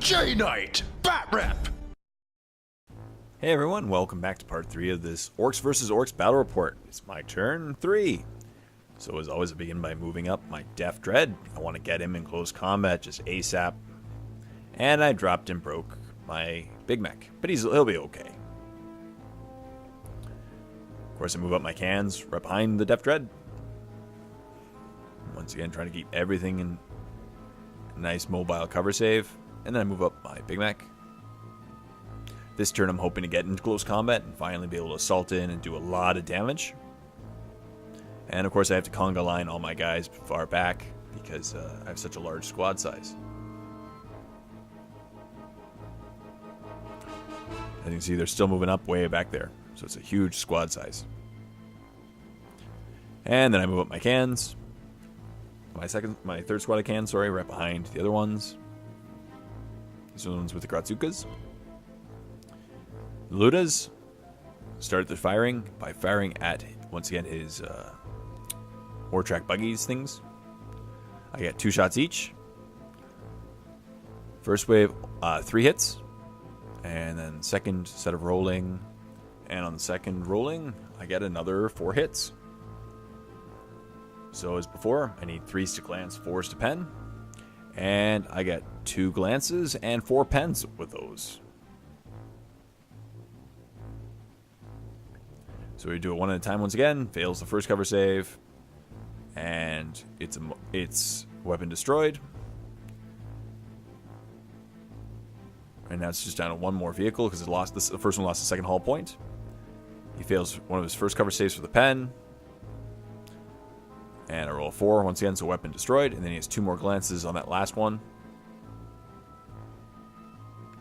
J-Knight, Batrep! Hey everyone, welcome back to part 3 of this Orks vs. Orks battle report. It's my turn 3. So as always, I begin by moving up my Def Dread. I want to get him in close combat just ASAP. And I dropped and broke my Big Mech, but he'll be okay. Of course, I move up my cans right behind the Def Dread. Once again, trying to keep everything in a nice mobile cover save. And then I move up my Big Mech. This turn I'm hoping to get into close combat and finally be able to assault in and do a lot of damage. And of course I have to conga line all my guys far back because I have such a large squad size. As you can see, they're still moving up way back there. So it's a huge squad size. And then I move up my cans. My third squad of cans, sorry, right behind the other ones. These are the ones with the Gratsukas. Ludas started the firing by firing at, once again, his war track buggies things. I get 2 shots each. First wave, 3 hits. And then second set of rolling. And on the second rolling, I get another 4 hits. So as before, I need 3s to glance, 4s to pen. And I get 2 glances and 4 pens with those. So we do it one at a time once again. Fails the first cover save. And it's weapon destroyed. And now it's just down to 1 more vehicle because the first one lost the second hull point. He fails one of his first cover saves for the pen. And I roll a 4 once again, so weapon destroyed. And then he has 2 more glances on that last one.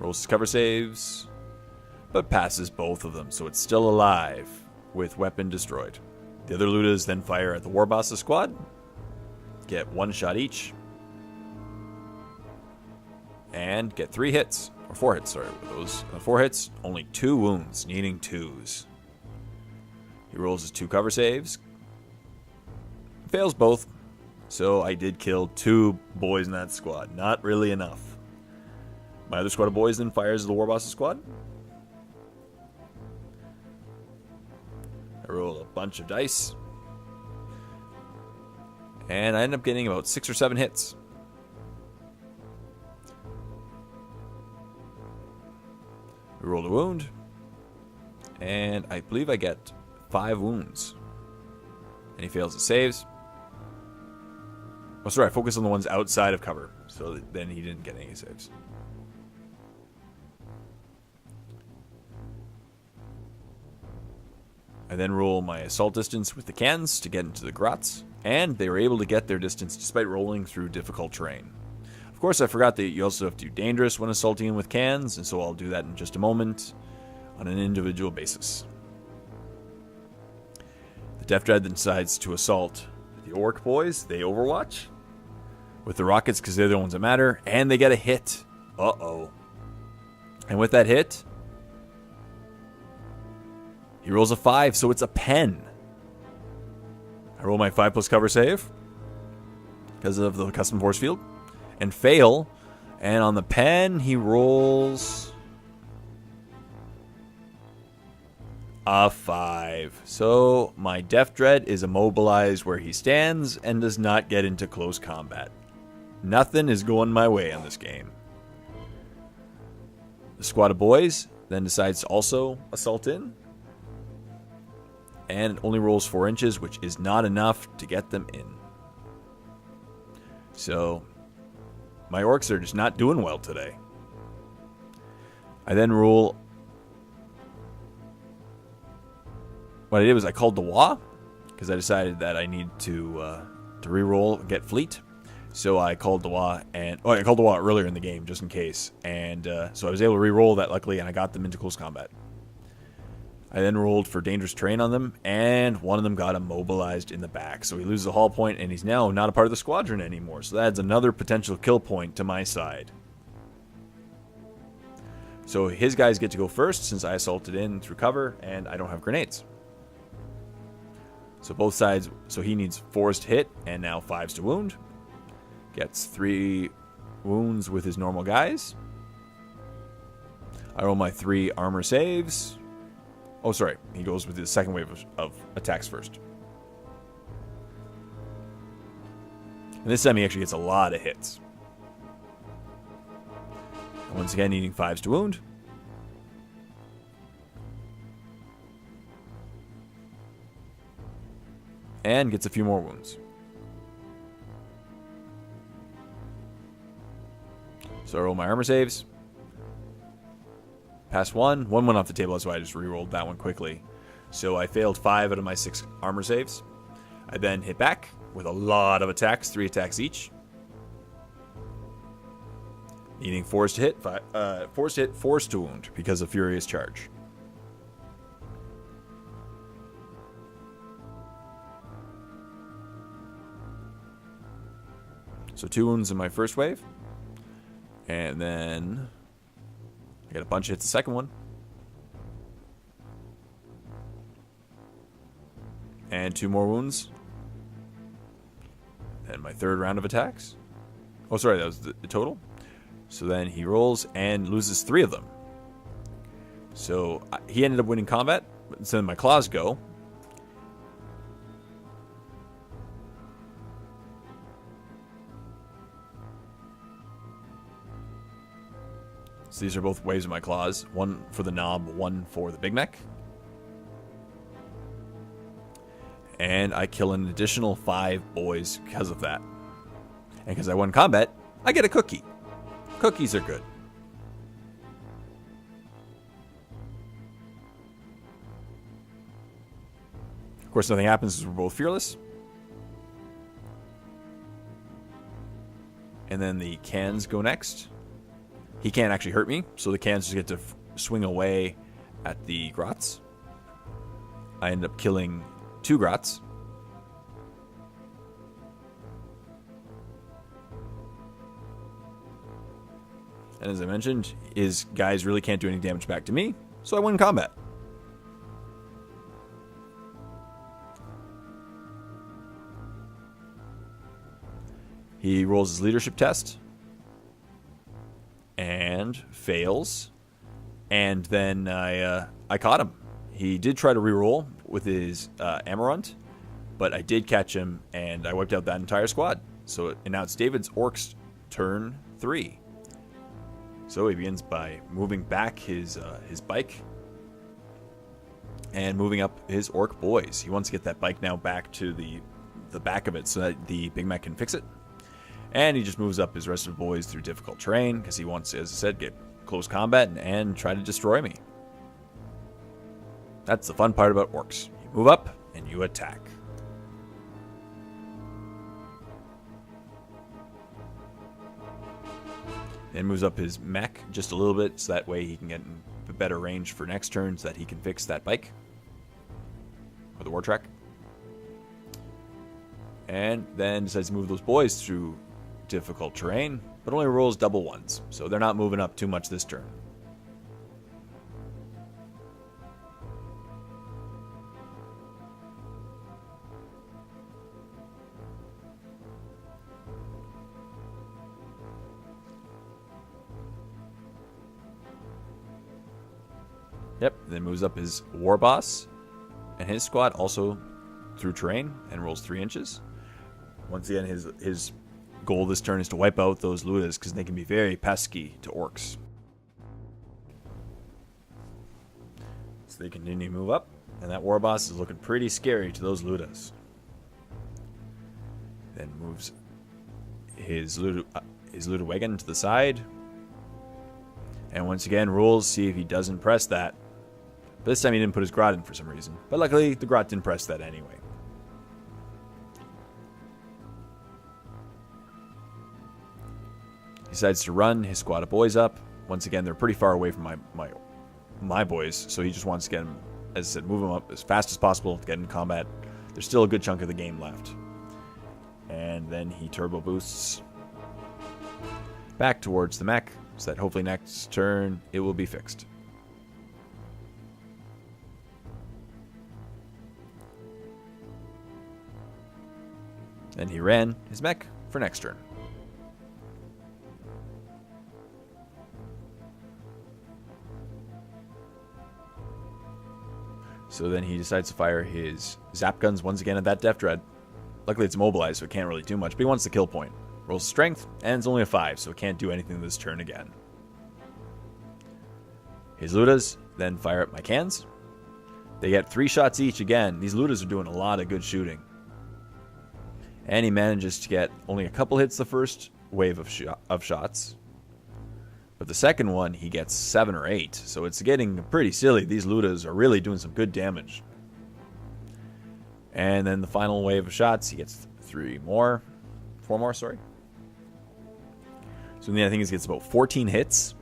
Rolls his cover saves, but passes both of them, so it's still alive with weapon destroyed. The other Ludas then fire at the War Boss's squad. Get 1 shot each. And get 3 hits. Or 4 hits, sorry. With those 4 hits, only 2 wounds, needing 2s. He rolls his 2 cover saves. Fails both. So I did kill 2 boys in that squad. Not really enough. My other squad of boys then fires the War Boss's squad. I roll a bunch of dice. And I end up getting about 6 or 7 hits. We rolled a wound. And I believe I get 5 wounds. And he fails his saves. Oh, sorry, I focused on the ones outside of cover. So then he didn't get any saves. I then roll my assault distance with the cans to get into the grots, and they were able to get their distance despite rolling through difficult terrain. Of course, I forgot that you also have to do dangerous when assaulting with cans, and so I'll do that in just a moment on an individual basis. The Def Dread then decides to assault the Orc boys. They overwatch with the rockets because they're the ones that matter, and they get a hit. Uh-oh. And with that hit, he rolls a 5, so it's a pen. I roll my 5+ cover save because of the custom force field and fail. And on the pen, he rolls a 5. So my Def Dread is immobilized where he stands and does not get into close combat. Nothing is going my way on this game. The squad of boys then decides to also assault in. And it only rolls 4 inches, which is not enough to get them in. So, my Orks are just not doing well today. I then roll... What I did was I called the Wa, because I decided that I need to re-roll, get fleet. So I called the Wa, and... Oh, I called the Wa earlier in the game, just in case. And so I was able to re-roll that, luckily, and I got them into close combat. I then rolled for dangerous terrain on them, and one of them got immobilized in the back. So he loses a hull point, and he's now not a part of the squadron anymore. So that adds another potential kill point to my side. So his guys get to go first, since I assaulted in through cover, and I don't have grenades. So both sides, so he needs 4s to hit, and now 5s to wound. Gets 3 wounds with his normal guys. I roll my 3 armor saves. Oh, sorry. He goes with the second wave of attacks first. And this time he actually gets a lot of hits. And once again, needing 5s to wound. And gets a few more wounds. So I roll my armor saves. Pass 1. 1 went off the table, that's why I just re-rolled that one quickly. So I failed 5 out of my 6 armor saves. I then hit back with a lot of attacks, 3 attacks each. Needing 4s to hit, 4s to hit, 4s to wound because of Furious Charge. So 2 wounds in my first wave. And then I got a bunch of hits the second one. And 2 more wounds. And my third round of attacks. Oh, sorry, that was the total. So then he rolls and loses 3 of them. So he ended up winning combat. So then my claws go. So these are both waves of my claws. 1 for the knob, 1 for the big mech. And I kill an additional 5 boys because of that. And because I won combat, I get a cookie. Cookies are good. Of course, nothing happens because we're both fearless. And then the cans go next. He can't actually hurt me, so the cans just get to swing away at the grots. I end up killing 2 grots. And as I mentioned, his guys really can't do any damage back to me, so I win combat. He rolls his leadership test and fails. And then I caught him. He did try to reroll with his Amaranth, but I did catch him and I wiped out that entire squad. So and now it's David's Orks turn 3. So he begins by moving back his bike and moving up his Ork boys. He wants to get that bike now back to the back of it so that the Big Mac can fix it. And he just moves up his rest of the boys through difficult terrain because he wants to, as I said, get close combat and try to destroy me. That's the fun part about Orks. You move up and you attack. Then moves up his mech just a little bit so that way he can get in a better range for next turn so that he can fix that bike. Or the war track. And then decides to move those boys through difficult terrain, but only rolls double 1s. So they're not moving up too much this turn. Yep, then moves up his war boss and his squad also through terrain and rolls 3 inches. Once again, his goal this turn is to wipe out those Ludas because they can be very pesky to Orks. So they continue to move up, and that war boss is looking pretty scary to those Ludas. Then moves his Ludawagon to the side. And once again, rolls, see if he doesn't press that. But this time he didn't put his Grot in for some reason. But luckily, the Grot didn't press that anyway. He decides to run his squad of boys up. Once again, they're pretty far away from my boys, so he just wants to get them, as I said, move them up as fast as possible to get in combat. There's still a good chunk of the game left. And then he turbo boosts back towards the mech, so that hopefully next turn it will be fixed. Then he ran his mech for next turn. So then he decides to fire his zap guns once again at that Death Dread. Luckily it's immobilized, so it can't really do much, but he wants the kill point. Rolls strength, and it's only a 5, so it can't do anything this turn again. His Ludas then fire up my cans. They get 3 shots each again. These Ludas are doing a lot of good shooting. And he manages to get only a couple hits the first wave of shots. But the second one, he gets 7 or 8. So it's getting pretty silly. These Ludas are really doing some good damage. And then the final wave of shots, he gets 4 more, sorry. So then I think he gets about 14 hits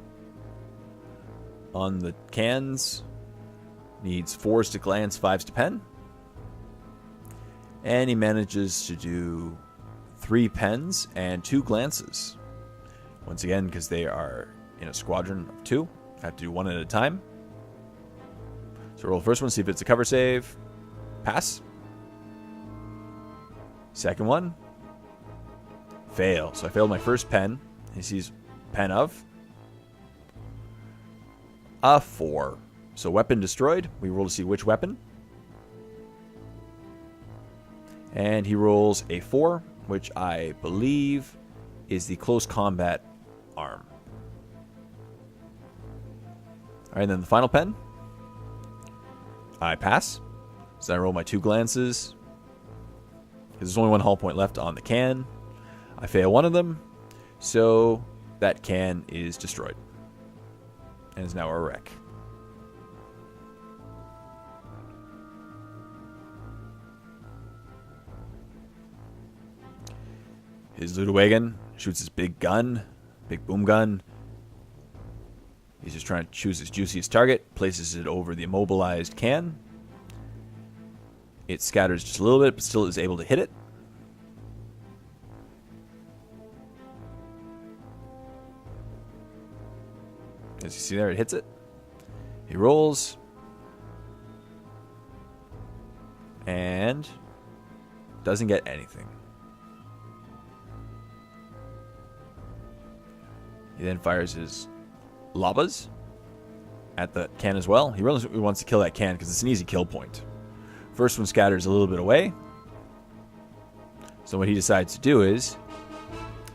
on the cans. Needs 4s to glance, 5s to pen. And he manages to do 3 pens and 2 glances. Once again, because they are in a squadron of 2. I have to do 1 at a time. So roll the first one, see if it's a cover save. Pass. Second one. Fail. So I failed my first pen. He sees pen of a 4. So weapon destroyed. We roll to see which weapon. And he rolls a 4, which I believe is the close combat arm. Alright, then the final pen. I pass. So I roll my 2 glances. Because there's only 1 hull point left on the can. I fail one of them. So that can is destroyed. And is now a wreck. His Ludowagon shoots his big gun, big boom gun. He's just trying to choose his juiciest target, places it over the immobilized can. It scatters just a little bit, but still is able to hit it. As you see there, it hits it. He rolls. And doesn't get anything. He then fires his Labas at the can as well. He really wants to kill that can because it's an easy kill point. First one scatters a little bit away. So what he decides to do is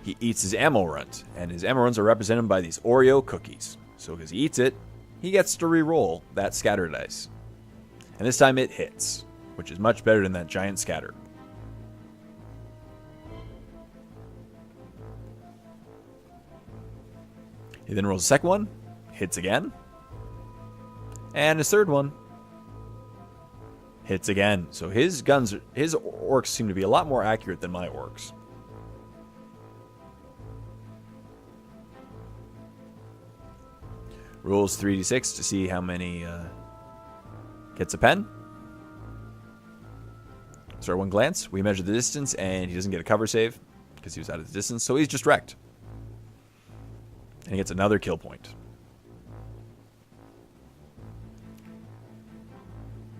he eats his ammo runt. And his ammo runts are represented by these Oreo cookies. So because he eats it, he gets to re-roll that scatter dice. And this time it hits, which is much better than that giant scatter. He then rolls a second one, hits again. And his third one hits again. So his orcs seem to be a lot more accurate than my orcs. Rolls 3d6 to see how many gets a pen. Sorry, 1 glance. We measure the distance, and he doesn't get a cover save because he was out of the distance, so he's just wrecked. And he gets another kill point.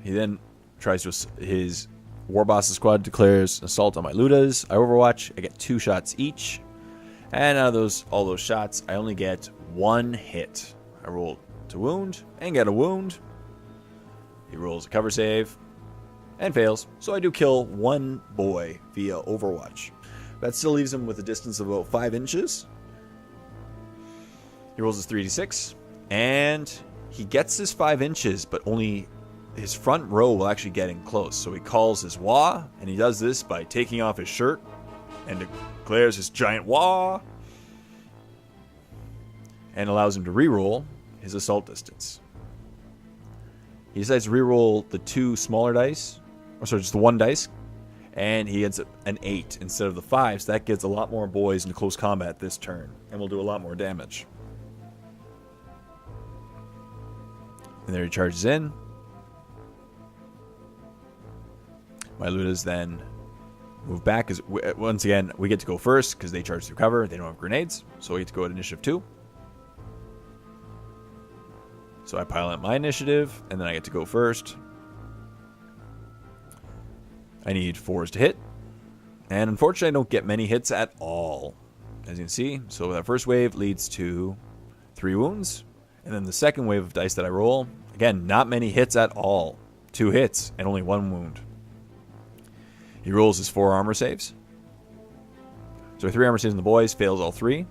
He then tries to... His War Boss's squad declares assault on my Ludas. I overwatch. I get 2 shots each. And out of all those shots, I only get 1 hit. I roll to wound and get a wound. He rolls a cover save and fails. So I do kill 1 boy via overwatch. That still leaves him with a distance of about 5 inches. He rolls his 3d6, and he gets his 5 inches, but only his front row will actually get in close. So he calls his wah, and he does this by taking off his shirt and declares his giant wah, and allows him to reroll his assault distance. He decides to reroll the 2 smaller dice, or sorry, just the 1 dice, and he gets an 8 instead of the 5, so that gets a lot more boys into close combat this turn, and will do a lot more damage. And there he charges in. My Ludas then move back. Once again, we get to go first because they charge through cover. They don't have grenades, so we get to go at initiative 2. So I pile up my initiative, and then I get to go first. I need 4s to hit. And unfortunately, I don't get many hits at all, as you can see. So that first wave leads to 3 wounds. And then the second wave of dice that I roll, again, not many hits at all. 2 hits and only 1 wound. He rolls his 4 armor saves. So 3 armor saves on the boys, fails all 3.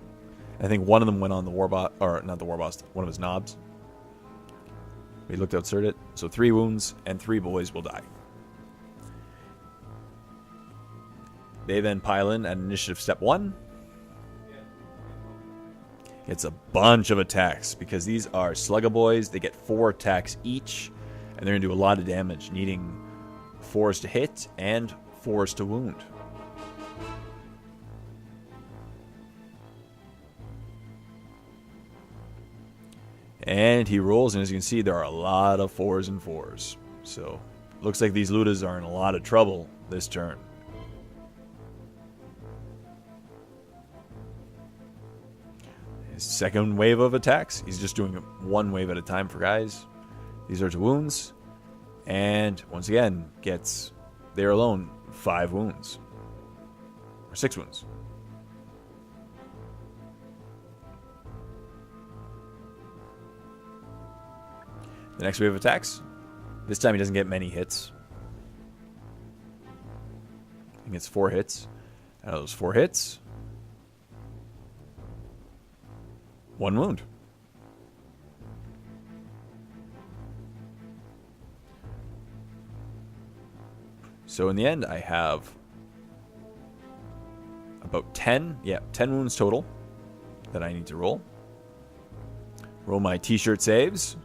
I think one of them went on the warboss, or not the warboss, one of his knobs. He looked outside it. So 3 wounds and 3 boys will die. They then pile in at initiative step 1. It's a bunch of attacks because these are Slugga boys. They get 4 attacks each, and they're going to do a lot of damage, needing 4s to hit and 4s to wound. And he rolls, and as you can see, there are a lot of 4s and 4s. So, looks like these Ludas are in a lot of trouble this turn. His second wave of attacks, he's just doing 1 wave at a time for guys. These are to wounds. And, once again, gets, there alone, 5 wounds. Or 6 wounds. The next wave of attacks. This time he doesn't get many hits. He gets 4 hits. Out of those 4 hits, 1 wound. So in the end, I have about 10 wounds total that I need to roll. Roll my t-shirt saves.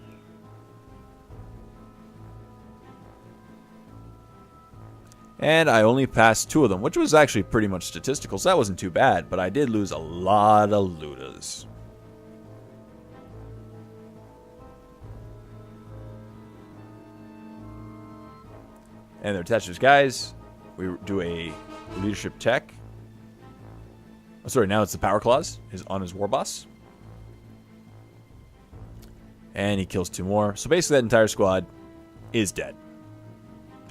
And I only passed 2 of them, which was actually pretty much statistical, so that wasn't too bad. But I did lose a lot of Ludas. And they're attached to his guys. We do a leadership check. Oh, sorry, now it's the power clause is on his war boss. And he kills 2 more. So basically that entire squad is dead.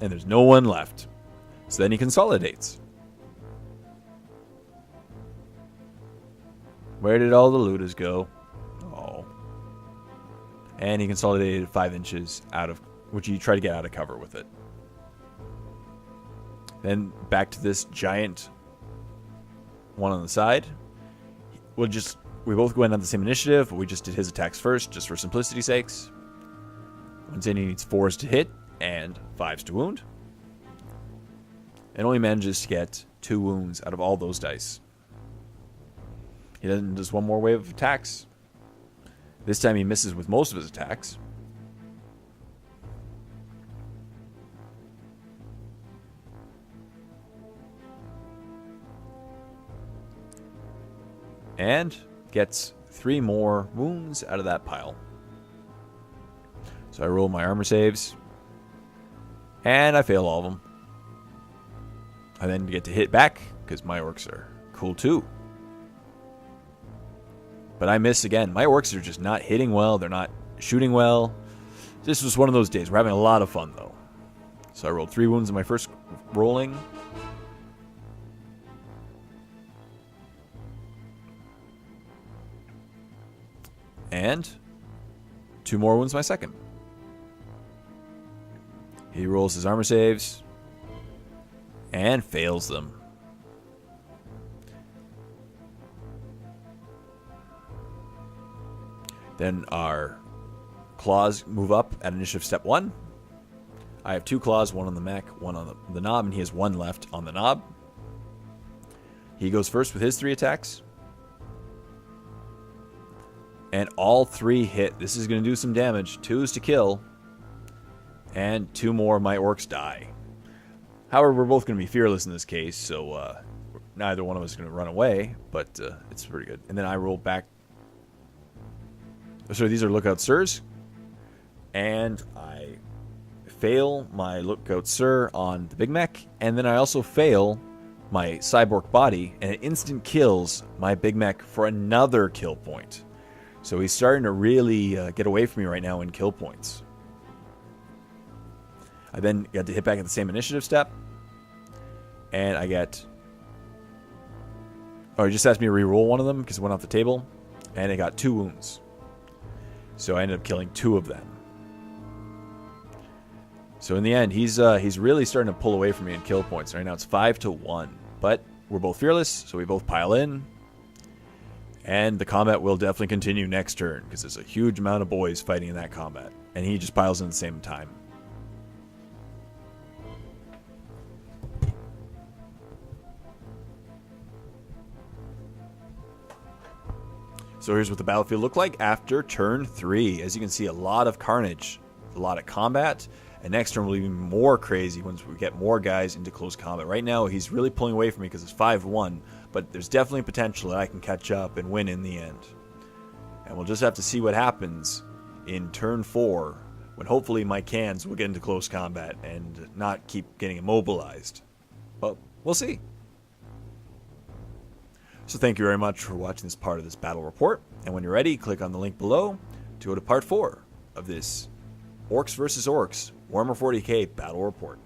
And there's no one left. So then he consolidates. Where did all the Ludas go? Oh. And he consolidated 5 inches out of, which he tried to get out of cover with it. Then back to this giant one on the side. We both went on the same initiative, but we just did his attacks first, just for simplicity's sakes. Once in, he needs 4s to hit and 5s to wound. And only manages to get 2 wounds out of all those dice. He then does 1 more wave of attacks. This time he misses with most of his attacks. And gets 3 more wounds out of that pile. So I roll my armor saves. And I fail all of them. I then get to hit back, because my orcs are cool too. But I miss again. My orcs are just not hitting well. They're not shooting well. This was one of those days. We're having a lot of fun, though. So I rolled 3 wounds in my first rolling. And 2 more wounds my second. He rolls his armor saves. And fails them. Then our claws move up at initiative step 1. I have 2 claws, 1 on the mech, 1 on the knob, and he has 1 left on the knob. He goes first with his 3 attacks. And all 3 hit. This is going to do some damage. 2s to kill. And 2 more of my orcs die. However, we're both going to be fearless in this case, so neither one of us is going to run away, but it's pretty good. And then I roll back. So these are Lookout Sirs. And I fail my Lookout Sir on the Big Mech, and then I also fail my Cyborg body, and it instant kills my Big Mech for another kill point. So he's starting to really get away from me right now in kill points. I then got to hit back at the same initiative step. And I get... Oh, he just asked me to re-roll one of them because it went off the table. And I got 2 wounds. So I ended up killing 2 of them. So in the end, he's really starting to pull away from me in kill points. Right now it's 5-1. But we're both fearless, so we both pile in. And the combat will definitely continue next turn, because there's a huge amount of boys fighting in that combat. And he just piles in at the same time. So here's what the battlefield looked like after turn 3. As you can see, a lot of carnage, a lot of combat, and next turn will be even more crazy once we get more guys into close combat. Right now, he's really pulling away from me because it's 5-1, but there's definitely potential that I can catch up and win in the end. And we'll just have to see what happens in turn 4, when hopefully my cans will get into close combat and not keep getting immobilized. But we'll see. So thank you very much for watching this part of this battle report. And when you're ready, click on the link below to go to part 4 of this Orks vs. Orks Warhammer 40k battle report.